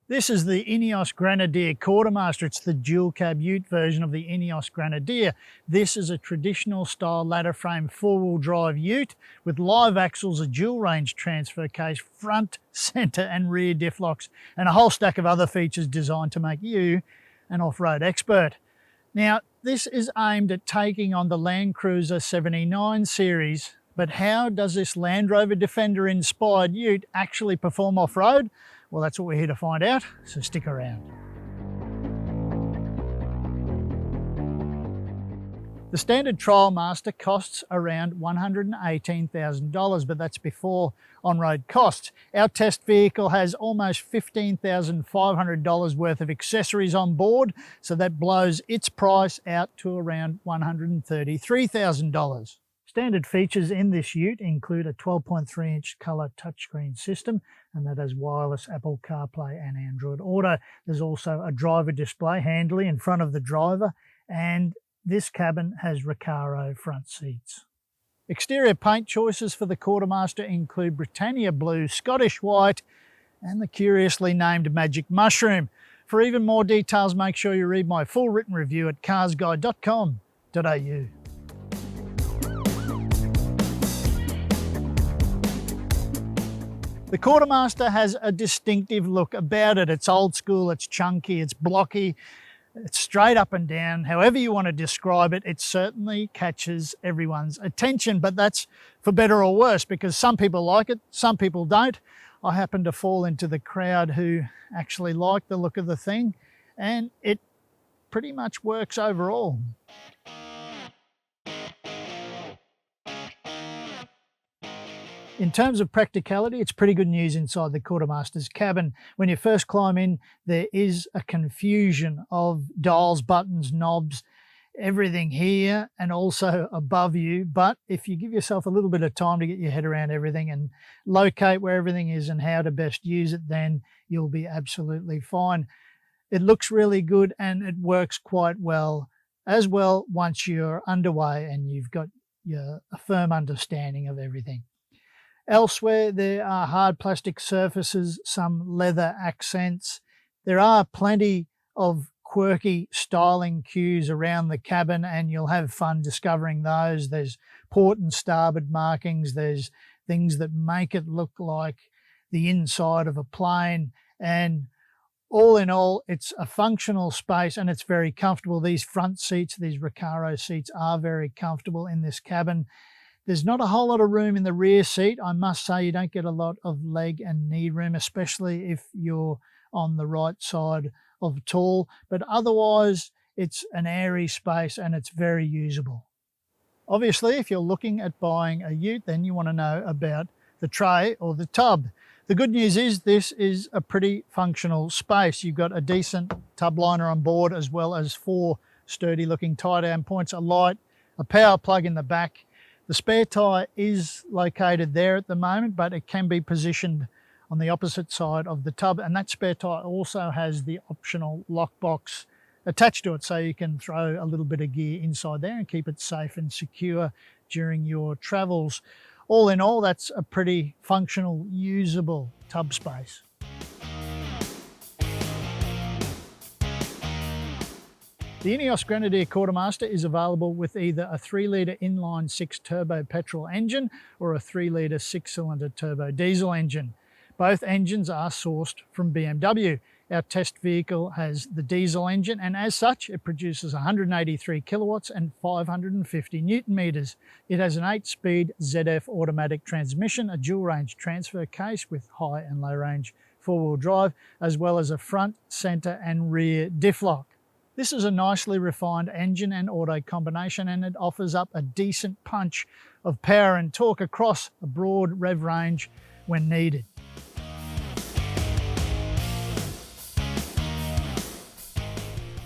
This is the Ineos Grenadier Quartermaster. It's the dual cab ute version of the Ineos Grenadier. This is a traditional style ladder frame four-wheel drive ute with live axles, a dual range transfer case, front, centre and rear diff locks, and a whole stack of other features designed to make you an off-road expert. Now, this is aimed at taking on the Land Cruiser 79 series, but how does this Land Rover Defender inspired ute actually perform off-road? Well, that's what we're here to find out, so stick around. The standard Trial Master costs around $118,000, but that's before on-road costs. Our test vehicle has almost $15,500 worth of accessories on board, so that blows its price out to around $133,000. Standard features in this ute include a 12.3-inch colour touchscreen system, and that has wireless Apple CarPlay and Android Auto. There's also a driver display handily in front of the driver, and this cabin has Recaro front seats. Exterior paint choices for the Quartermaster include Britannia Blue, Scottish White, and the curiously named Magic Mushroom. For even more details, make sure you read my full written review at carsguide.com.au. The Quartermaster has a distinctive look about it. It's old school, it's chunky, it's blocky, it's straight up and down. However you want to describe it, it certainly catches everyone's attention, but that's for better or worse because some people like it, some people don't. I happen to fall into the crowd who actually like the look of the thing, and it pretty much works overall. In terms of practicality, it's pretty good news inside the Quartermaster's cabin. When you first climb in, there is a confusion of dials, buttons, knobs, everything here and also above you. But if you give yourself a little bit of time to get your head around everything and locate where everything is and how to best use it, then you'll be absolutely fine. It looks really good and it works quite well as well once you're underway and you've got a firm understanding of everything. Elsewhere, there are hard plastic surfaces, some leather accents. There are plenty of quirky styling cues around the cabin and you'll have fun discovering those. There's port and starboard markings. There's things that make it look like the inside of a plane. And all in all, it's a functional space and it's very comfortable. These front seats, these Recaro seats are very comfortable in this cabin. There's not a whole lot of room in the rear seat. I must say you don't get a lot of leg and knee room, especially if you're on the right side of tall. But otherwise, it's an airy space and it's very usable. Obviously, if you're looking at buying a ute, then you want to know about the tray or the tub. The good news is this is a pretty functional space. You've got a decent tub liner on board as well as 4 sturdy looking tie down points, a light, a power plug in the back. The spare tyre is located there at the moment, but it can be positioned on the opposite side of the tub. And that spare tyre also has the optional lockbox attached to it, so you can throw a little bit of gear inside there and keep it safe and secure during your travels. All in all, that's a pretty functional, usable tub space. The Ineos Grenadier Quartermaster is available with either a 3-litre inline 6 turbo petrol engine or a 3-litre 6-cylinder turbo diesel engine. Both engines are sourced from BMW. Our test vehicle has the diesel engine and as such it produces 183 kilowatts and 550 newton meters. It has an 8-speed ZF automatic transmission, a dual range transfer case with high and low range 4-wheel drive, as well as a front, centre and rear diff lock. This is a nicely refined engine and auto combination and it offers up a decent punch of power and torque across a broad rev range when needed.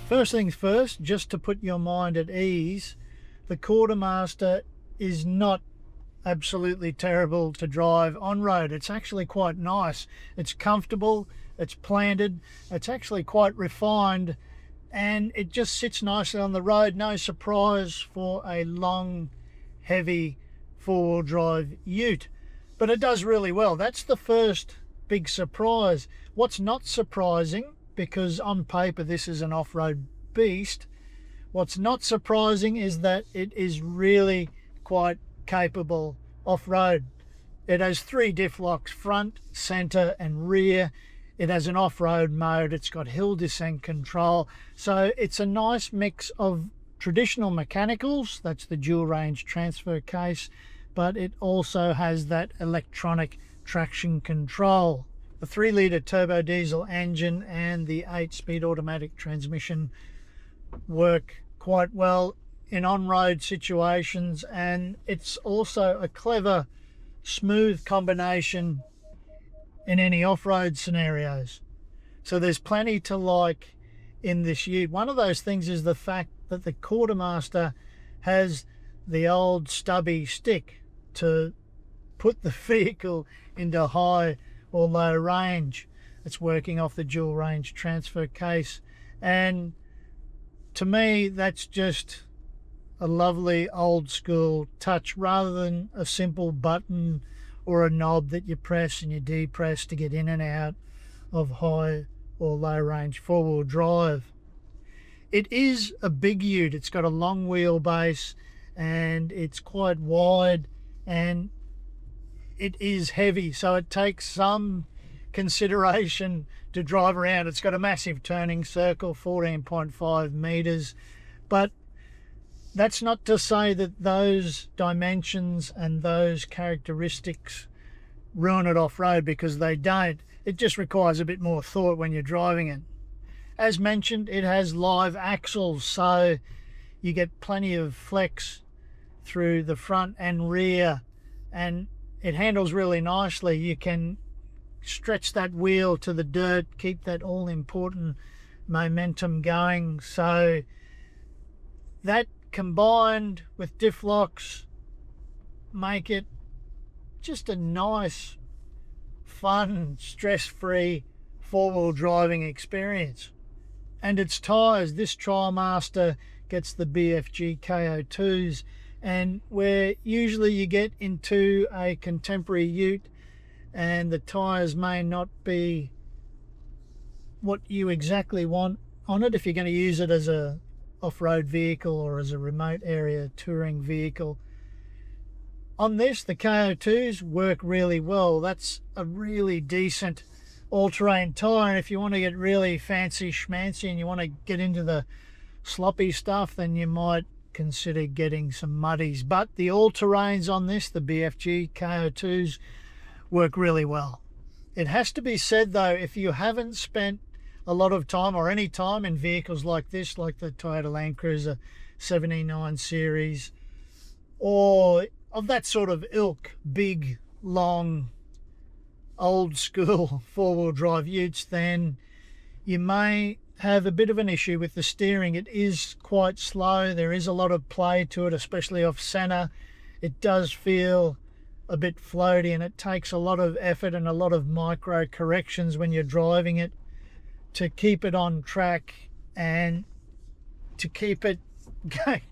First things first, just to put your mind at ease, the Quartermaster is not absolutely terrible to drive on road. It's actually quite nice. It's comfortable, it's planted, it's actually quite refined, and it just sits nicely on the road. No surprise for a long, heavy 4-wheel drive ute, but it does really well. That's the first big surprise. What's not surprising, because on paper this is an off-road beast, what's not surprising is that it is really quite capable off-road. It has 3 diff locks, front, center and rear. It has an off-road mode. It's got hill descent control. So it's a nice mix of traditional mechanicals, that's the dual range transfer case, but it also has that electronic traction control. The 3-litre turbo diesel engine and the 8-speed automatic transmission work quite well in on-road situations, and it's also a clever, smooth combination in any off-road scenarios. So there's plenty to like in this ute. One of those things is the fact that the Quartermaster has the old stubby stick to put the vehicle into high or low range. It's working off the dual range transfer case, and to me that's just a lovely old school touch rather than a simple button or a knob that you press and you depress to get in and out of high or low range 4-wheel drive. It is a big ute. It's got a long wheelbase and it's quite wide and it is heavy, so it takes some consideration to drive around. It's got a massive turning circle, 14.5 meters, but that's not to say that those dimensions and those characteristics ruin it off-road, because they don't. It just requires a bit more thought when you're driving it. As mentioned, it has live axles, so you get plenty of flex through the front and rear, and it handles really nicely. You can stretch that wheel to the dirt, keep that all important momentum going. So that combined with diff locks make it just a nice, fun, stress-free 4-wheel driving experience. And its tyres, this TrialMaster gets the BFG KO2s, and where usually you get into a contemporary ute and the tyres may not be what you exactly want on it if you're going to use it as a off-road vehicle or as a remote area touring vehicle. On this, the KO2s work really well. That's a really decent all-terrain tyre, and if you want to get really fancy schmancy and you want to get into the sloppy stuff, then you might consider getting some muddies. But the all-terrains on this, the BFG KO2s, work really well. It has to be said though, if you haven't spent a lot of time or any time in vehicles like this, like the Toyota Land Cruiser 79 series, or of that sort of ilk, big, long, old school 4-wheel drive utes, then you may have a bit of an issue with the steering. It is quite slow. There is a lot of play to it, especially off center. It does feel a bit floaty, and it takes a lot of effort and a lot of micro corrections when you're driving it to keep it on track and to keep it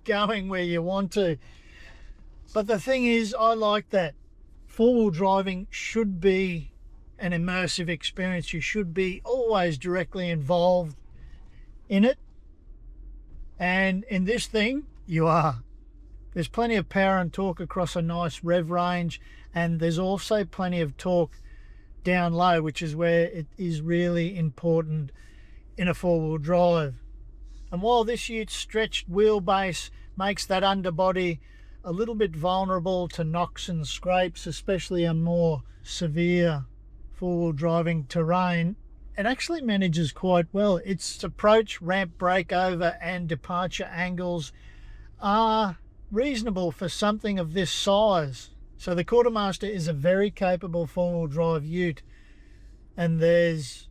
going where you want to. But the thing is, I like that. 4-wheel driving should be an immersive experience. You should be always directly involved in it, and in this thing you are. There's plenty of power and torque across a nice rev range, and there's also plenty of torque down low, which is where it is really important in a 4-wheel drive. And while this ute's stretched wheelbase makes that underbody a little bit vulnerable to knocks and scrapes, especially on more severe 4-wheel driving terrain, it actually manages quite well. Its approach, ramp, breakover and departure angles are reasonable for something of this size. So the Quartermaster is a very capable 4-wheel drive ute, and there's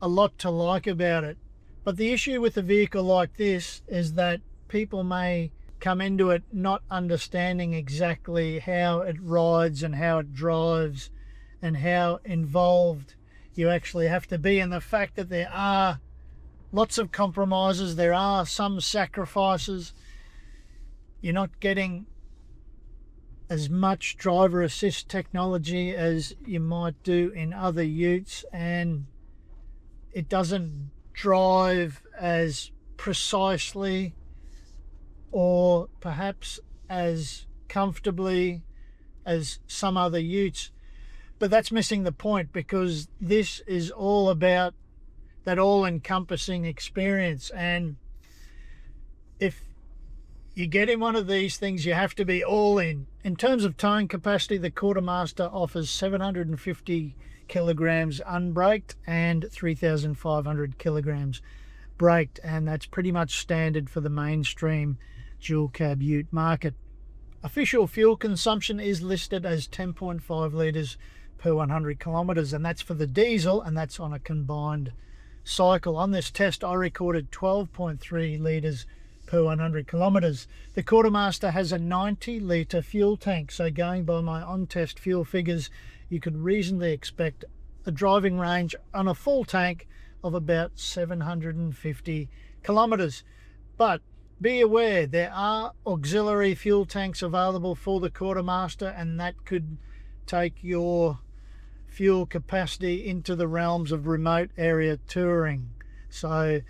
a lot to like about it. But the issue with a vehicle like this is that people may come into it not understanding exactly how it rides and how it drives and how involved you actually have to be, and the fact that there are lots of compromises, there are some sacrifices. You're not getting as much driver assist technology as you might do in other utes, and it doesn't drive as precisely or perhaps as comfortably as some other utes. But that's missing the point, because this is all about that all-encompassing experience. And if you get in one of these things, you have to be all in. In terms of towing capacity, the Quartermaster offers 750 kilograms unbraked and 3,500 kilograms braked, and that's pretty much standard for the mainstream dual cab ute market. Official fuel consumption is listed as 10.5 litres per 100 kilometres, and that's for the diesel, and that's on a combined cycle. On this test, I recorded 12.3 litres per 100 kilometres. The Quartermaster has a 90 litre fuel tank, so going by my on-test fuel figures, you could reasonably expect a driving range on a full tank of about 750 kilometres. But be aware, there are auxiliary fuel tanks available for the Quartermaster, and that could take your fuel capacity into the realms of remote area touring. So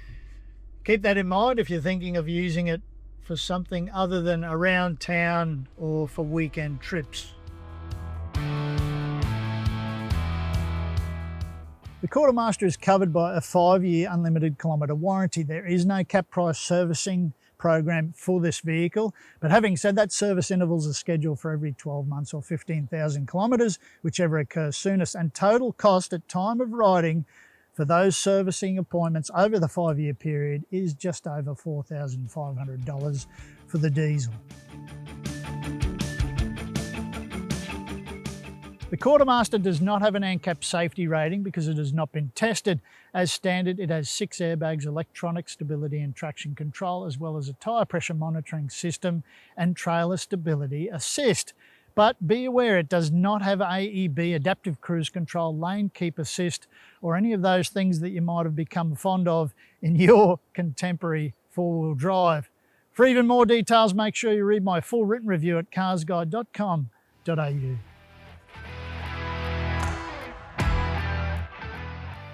keep that in mind if you're thinking of using it for something other than around town or for weekend trips. The Quartermaster is covered by a 5-year unlimited kilometre warranty. There is no cap price servicing program for this vehicle, but having said that, service intervals are scheduled for every 12 months or 15,000 kilometres, whichever occurs soonest, and total cost at time of riding for those servicing appointments over the 5-year period is just over $4,500 for the diesel. The Quartermaster does not have an ANCAP safety rating because it has not been tested. As standard, it has 6 airbags, electronic stability and traction control, as well as a tyre pressure monitoring system and trailer stability assist. But be aware, it does not have AEB, adaptive cruise control, lane keep assist, or any of those things that you might have become fond of in your contemporary four-wheel drive. For even more details, make sure you read my full written review at carsguide.com.au.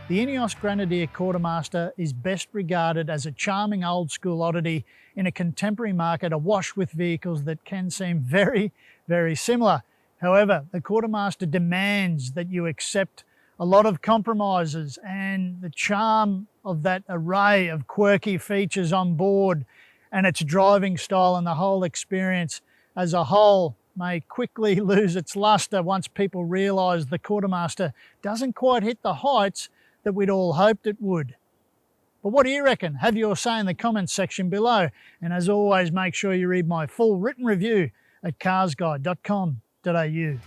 The Ineos Grenadier Quartermaster is best regarded as a charming old school oddity in a contemporary market awash with vehicles that can seem very, very similar. However, the Quartermaster demands that you accept a lot of compromises, and the charm of that array of quirky features on board and its driving style and the whole experience as a whole may quickly lose its luster once people realise the Quartermaster doesn't quite hit the heights that we'd all hoped it would. But what do you reckon? Have your say in the comments section below. And as always, make sure you read my full written review at carsguide.com.au.